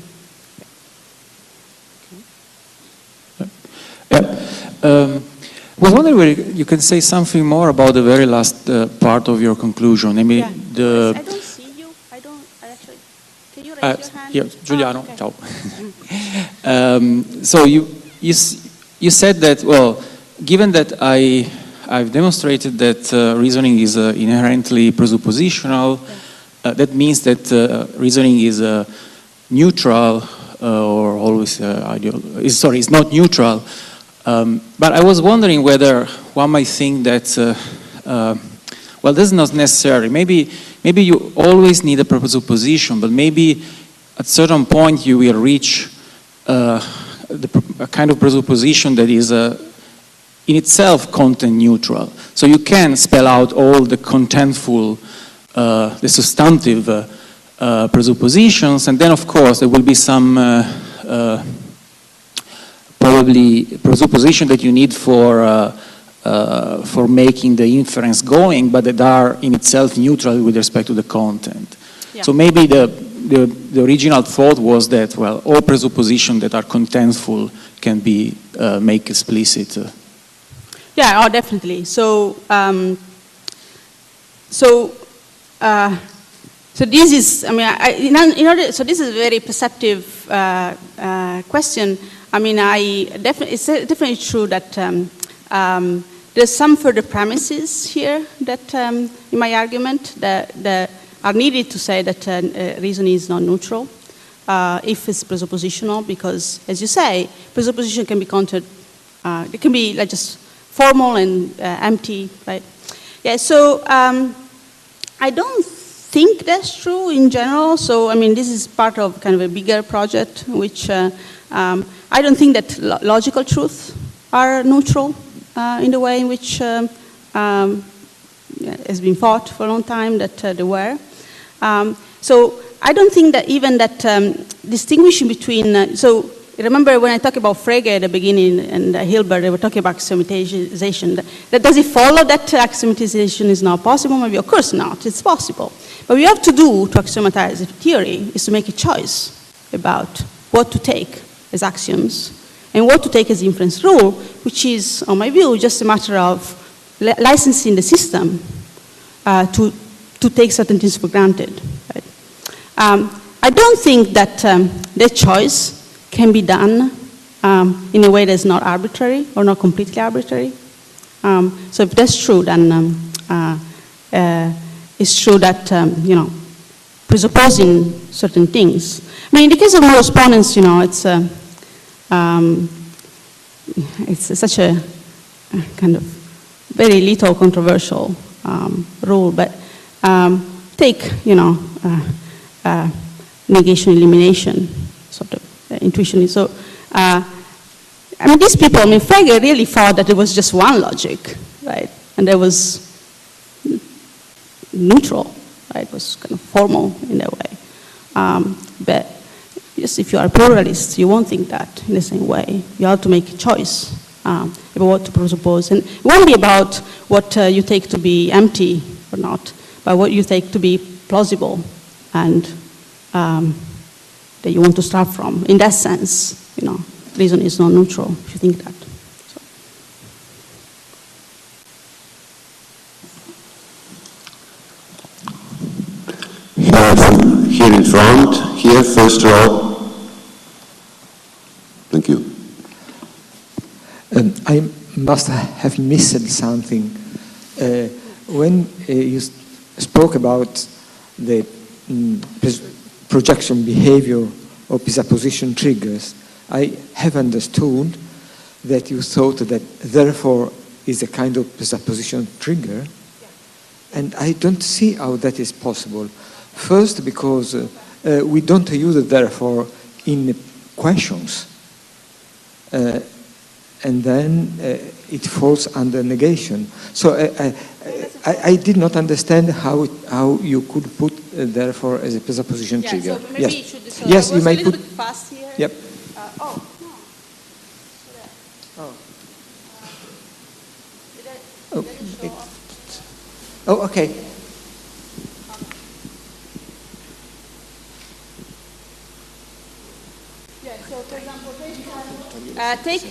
I was wondering whether you can say something more about the very last part of your conclusion. I don't see you. I actually. Can you raise your hand? Here, Giuliano. Okay. Ciao. So you said that, well, given that I've demonstrated that reasoning is inherently presuppositional, that means that reasoning is neutral or always it's not neutral. But I was wondering whether one might think that, well, this is not necessary. Maybe you always need a presupposition, but maybe at a certain point you will reach a kind of presupposition that is in itself content neutral. So you can spell out all the contentful, the substantive presuppositions, and then of course there will be some probably presupposition that you need for making the inference going, but that are in itself neutral with respect to the content. Yeah. So maybe the original thought was that, well, all presuppositions that are contentful can be made explicit. Yeah, definitely. So this is, so this is a very perceptive question. It's definitely true that there's some further premises here that, in my argument, that are needed to say that reasoning is not neutral if it's presuppositional, because, as you say, presupposition can be counted. It can be like just formal and empty, right? Yeah. So I don't think that's true in general. So this is part of kind of a bigger project, which I don't think that logical truths are neutral in the way in which has been thought for a long time that they were. So I don't think that even that distinguishing between, so remember when I talked about Frege at the beginning and Hilbert, they were talking about axiomatization. That does it follow that axiomatization is not possible? Maybe, of course not, it's possible. But what you have to do to axiomatize a theory is to make a choice about what to take as axioms and what to take as inference rule, which is, on my view, just a matter of licensing the system to take certain things for granted. Right? I don't think that that choice can be done in a way that's not arbitrary or not completely arbitrary. So if that's true, then it's true that, presupposing certain things. In the case of more exponents, it's such a kind of very little controversial rule, but take, negation elimination sort of intuition. So, these people, Frege really thought that it was just one logic, right? And that was neutral, right? It was kind of formal in that way. But just if you are a pluralist, you won't think that in the same way. You have to make a choice about what to presuppose. And it won't be about what you take to be empty or not, but what you take to be plausible and that you want to start from. In that sense, reason is not neutral if you think that. Here in front, here, first row. Thank you. must have missed something. When you spoke about the projection behavior of presupposition triggers, I have understood that you thought that therefore is a kind of presupposition trigger, and I don't see how that is possible. First, because we don't use it therefore in questions, and then it falls under negation. So I did not understand how you could put therefore as a presupposition trigger. So maybe yes, you should. So yes, I was you might a little put. bit fast here. Yep. Oh no. Oh. Did I Oh, show up? Oh, okay. Yeah, so for example, take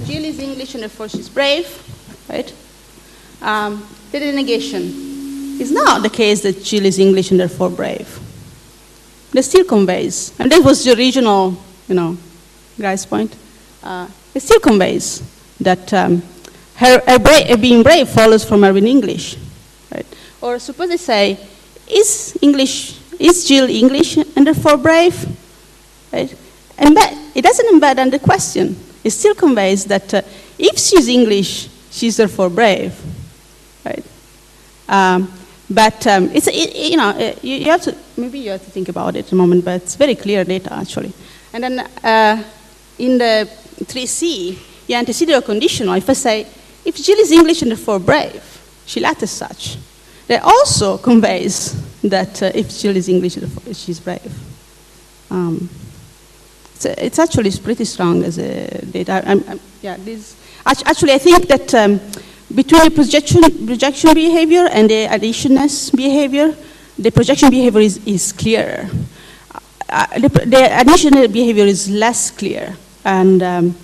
Jill is English and therefore she's brave, right? The negation is not the case that Jill is English and therefore brave. That still conveys, and that was the original, guy's point. It still conveys that her being brave follows from her being English, right? Or suppose they say, is Jill English and therefore brave, right? It doesn't embed on the question. It still conveys that if she's English, she's therefore brave, right? You have to, maybe you have to think about it a moment, but it's very clear data actually. And then in the 3C, you antecedent or conditional. If I say, if Jill is English and therefore brave, she'll act as such. That also conveys that if Jill is English, she's brave. It's actually pretty strong as a data. Actually, I think that between the projection behavior and the additionness behavior, the projection behavior is clearer. The additional behavior is less clear, and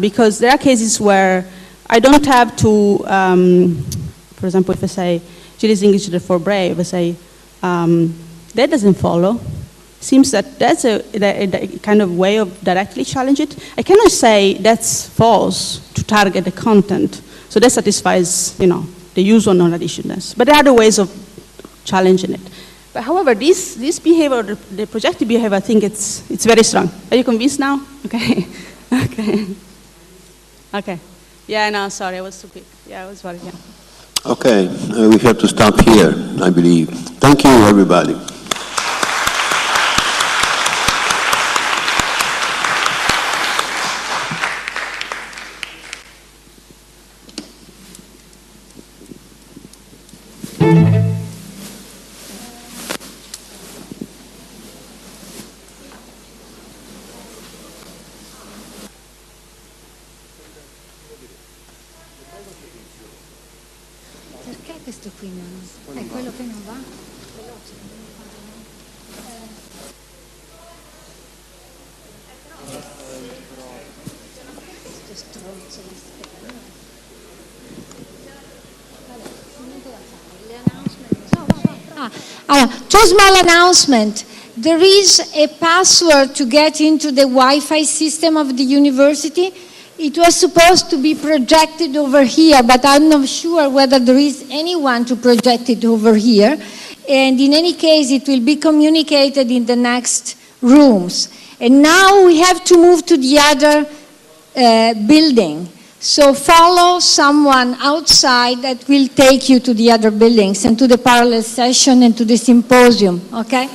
because there are cases where I don't have to, for example, if I say Jill is English therefore brave, I say that doesn't follow. Seems that that's a kind of way of directly challenge it. I cannot say that's false to target the content, so that satisfies the use or non-additionness. But there are other ways of challenging it. But however, this behavior, the projective behavior, I think it's very strong. Are you convinced now? Okay. Okay. Yeah, no, sorry, I was too quick. Yeah, I was worried. Yeah. Okay, we have to stop here, I believe. Thank you, everybody. Perché questo qui non è quello che non va? Two small announcement. There is a password to get into the Wi-Fi system of the university. It was supposed to be projected over here, but I'm not sure whether there is anyone to project it over here. And in any case, it will be communicated in the next rooms. And now we have to move to the other building. So follow someone outside that will take you to the other buildings and to the parallel session and to the symposium, okay?